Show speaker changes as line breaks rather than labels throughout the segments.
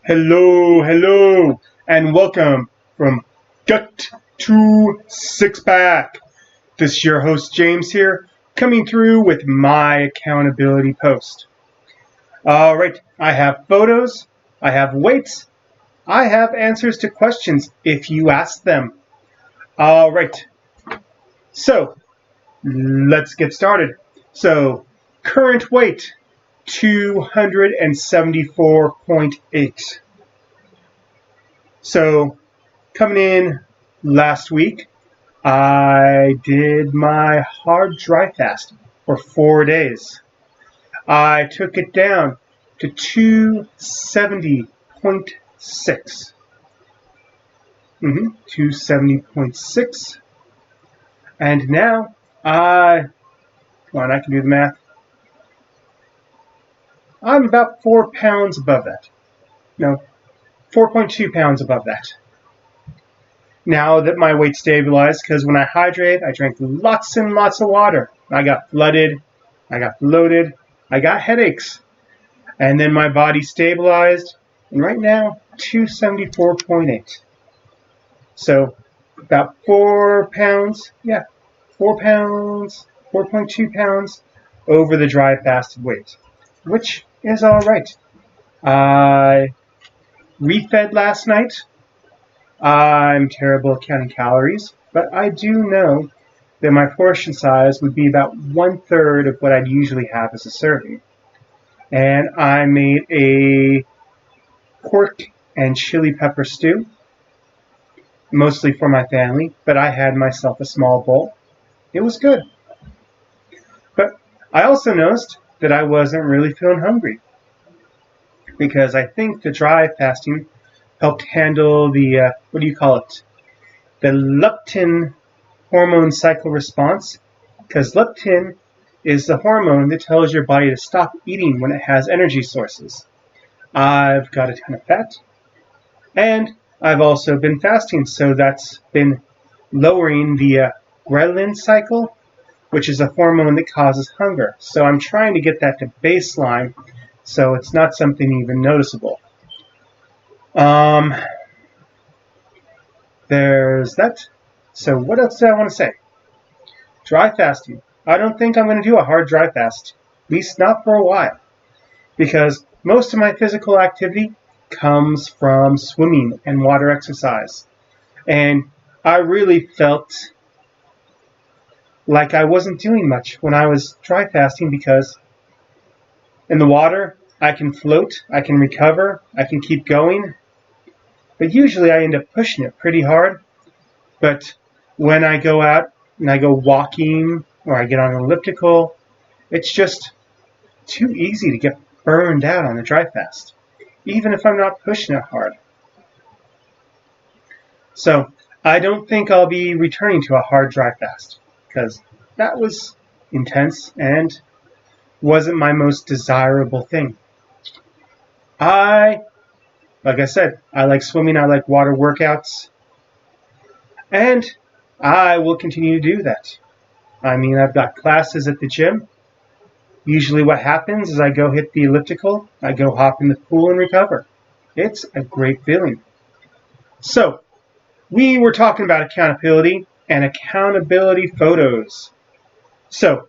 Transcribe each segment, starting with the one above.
Hello, hello, and welcome from Gut to Six Pack. This is your host James here, coming through with my accountability post. Alright, I have photos, I have weights, I have answers to questions if you ask them. Alright, so let's get started. So, current weight 274.8. So, coming in last week, I did my hard dry fast for 4 days. I took it down to 270.6. 270.6. And now I can do the math. I'm about 4 pounds above that. No, 4.2 pounds above that. Now that my weight stabilized, because when I hydrate, I drank lots and lots of water. I got flooded, I got bloated, I got headaches. And then my body stabilized, and right now, 274.8. So, about 4 pounds, 4 pounds, 4.2 pounds over the dry fasted weight, which is alright. I refed last night. I'm terrible at counting calories, but I do know that my portion size would be about 1/3 of what I'd usually have as a serving. And I made a pork and chili pepper stew, mostly for my family, but I had myself a small bowl. It was good. But I also noticed that I wasn't really feeling hungry, because I think the dry fasting helped handle the, the leptin hormone cycle response, because leptin is the hormone that tells your body to stop eating when it has energy sources. I've got a ton of fat, and I've also been fasting, so that's been lowering the ghrelin cycle, which is a hormone that causes hunger. So I'm trying to get that to baseline, so it's not something even noticeable. There's that. So what else do I want to say? Dry fasting. I don't think I'm going to do a hard dry fast, at least not for a while, because most of my physical activity comes from swimming and water exercise. And I really felt like I wasn't doing much when I was dry fasting, because in the water, I can float, I can recover, I can keep going, but usually I end up pushing it pretty hard. But when I go out and I go walking or I get on an elliptical, it's just too easy to get burned out on the dry fast, even if I'm not pushing it hard. So I don't think I'll be returning to a hard dry fast, because that was intense and wasn't my most desirable thing. Like I said, I like swimming, I like water workouts, and I will continue to do that. I mean, I've got classes at the gym. Usually what happens is I go hit the elliptical, I go hop in the pool and recover. It's a great feeling. So, we were talking about accountability and accountability photos. So,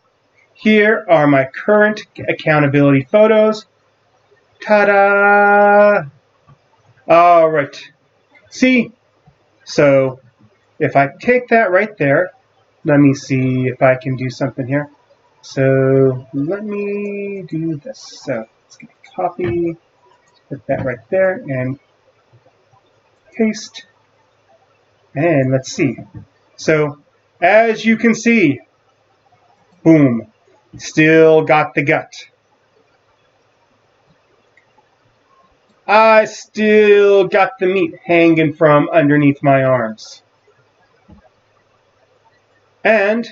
here are my current accountability photos. Ta-da! Alright. See? So, if I take that right there, let me see if I can do something here. So, let me do this. So, let's get a copy, put that right there, and paste. And let's see. So, as you can see, boom, still got the gut. I still got the meat hanging from underneath my arms. And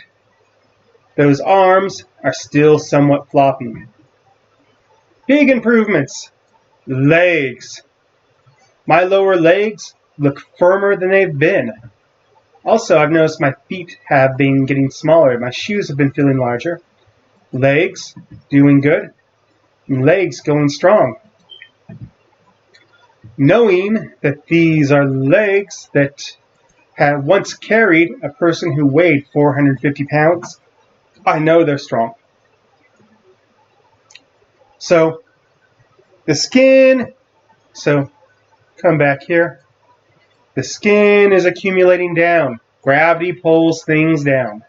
those arms are still somewhat floppy. Big improvements. Legs. My lower legs look firmer than they've been. Also, I've noticed my feet have been getting smaller. My shoes have been feeling larger. Legs, doing good. And legs going strong. knowing that these are legs that have once carried a person who weighed 450 pounds, I know they're strong. So the skin, so come back here. The skin is accumulating down. Gravity pulls things down.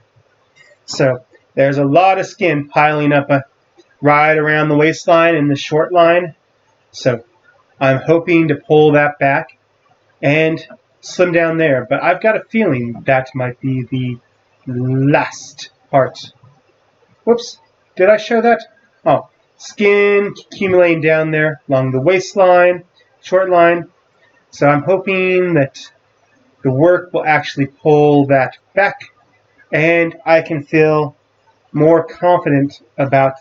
So there's a lot of skin piling up right around the waistline and the short line. So I'm hoping to pull that back and slim down there. But I've got a feeling that might be the last part. Whoops, did I show that? Oh, skin accumulating down there along the waistline, short line. So I'm hoping that the work will actually pull that back and I can feel more confident about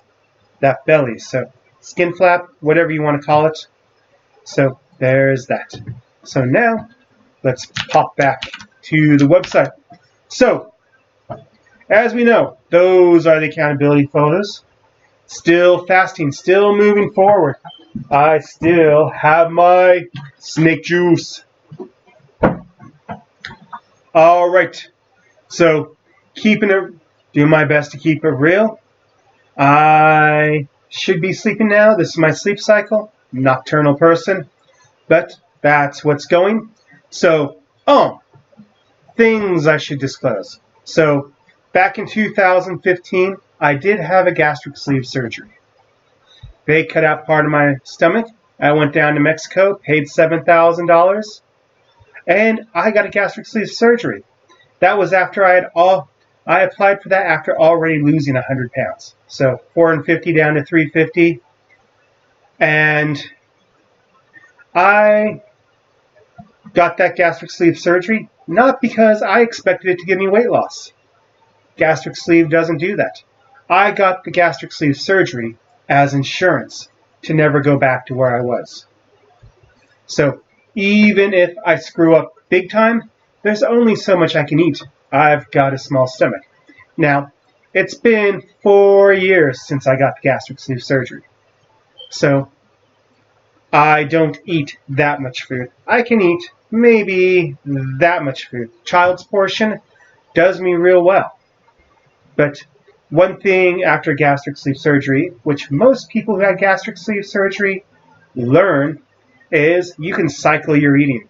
that belly. So skin flap, whatever you want to call it. So there's that. So now let's pop back to the website. So as we know, those are the accountability photos. Still fasting, still moving forward. I still have my snake juice. All right. So doing my best to keep it real. I should be sleeping now. This is my sleep cycle. Nocturnal person. But that's what's going. So, things I should disclose. So, back in 2015, I did have a gastric sleeve surgery. They cut out part of my stomach. I went down to Mexico, paid $7,000, and I got a gastric sleeve surgery. That was after I applied for that after already losing 100 pounds. So 450 down to 350. And I got that gastric sleeve surgery not because I expected it to give me weight loss. Gastric sleeve doesn't do that. I got the gastric sleeve surgery as insurance to never go back to where I was. So even if I screw up big time, there's only so much I can eat. I've got a small stomach. Now, it's been 4 years since I got the gastric sleeve surgery. So I don't eat that much food. I can eat maybe that much food. Child's portion does me real well. But one thing after gastric sleeve surgery, which most people who had gastric sleeve surgery learn, is you can cycle your eating.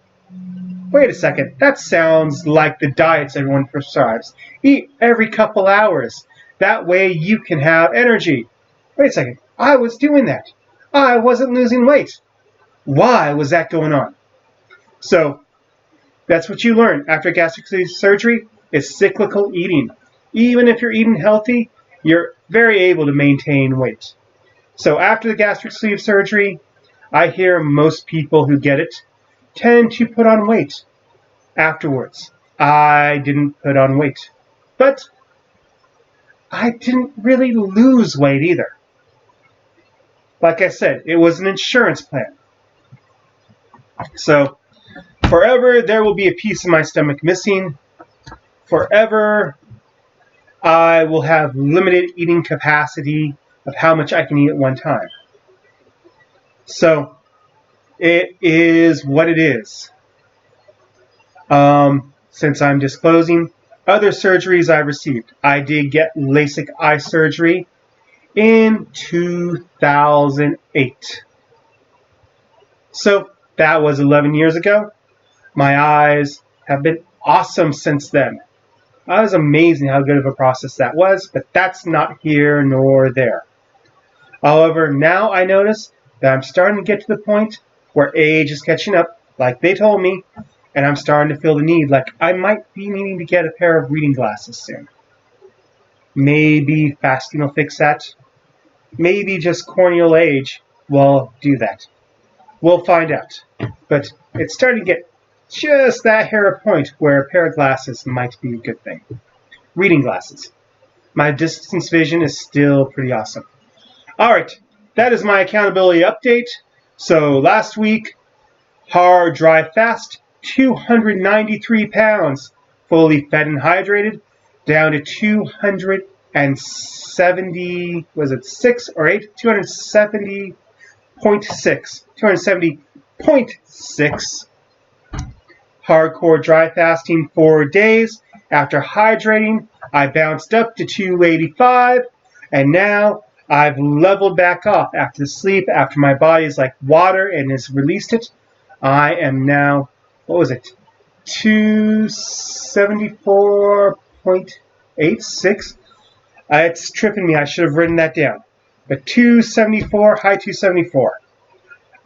Wait a second, that sounds like the diets everyone prescribes. Eat every couple hours. That way you can have energy. Wait a second, I was doing that. I wasn't losing weight. Why was that going on? So, that's what you learn after gastric sleeve surgery is cyclical eating. Even if you're eating healthy, you're very able to maintain weight. So after the gastric sleeve surgery, I hear most people who get it tend to put on weight afterwards. I didn't put on weight, but I didn't really lose weight either. Like I said, it was an insurance plan. So forever there will be a piece of my stomach missing. Forever I will have limited eating capacity of how much I can eat at one time. So it is what it is. Since I'm disclosing other surgeries I received, I did get LASIK eye surgery in 2008. So that was 11 years ago. My eyes have been awesome since then. It was amazing how good of a process that was, but that's not here nor there. However, now I notice that I'm starting to get to the point where age is catching up, like they told me, and I'm starting to feel the need, like I might be needing to get a pair of reading glasses soon. Maybe fasting will fix that. Maybe just corneal age will do that. We'll find out. But it's starting to get just that hair a point where a pair of glasses might be a good thing. Reading glasses. My distance vision is still pretty awesome. Alright, that is my accountability update. So last week, hard, dry, fast, 293 pounds, fully fed and hydrated, down to 270, was it 6 or 8? 270.6. 270 0.6. Hardcore dry fasting 4 days. After hydrating, I bounced up to 285, and now I've leveled back off after sleep, after my body is like water and has released it. I am now, what was it, 274.86? It's tripping me. I should have written that down. But 274, high 274.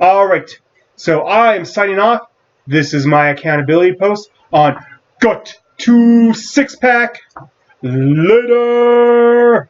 All right. So I am signing off. This is my accountability post on Gut to Six Pack. Later.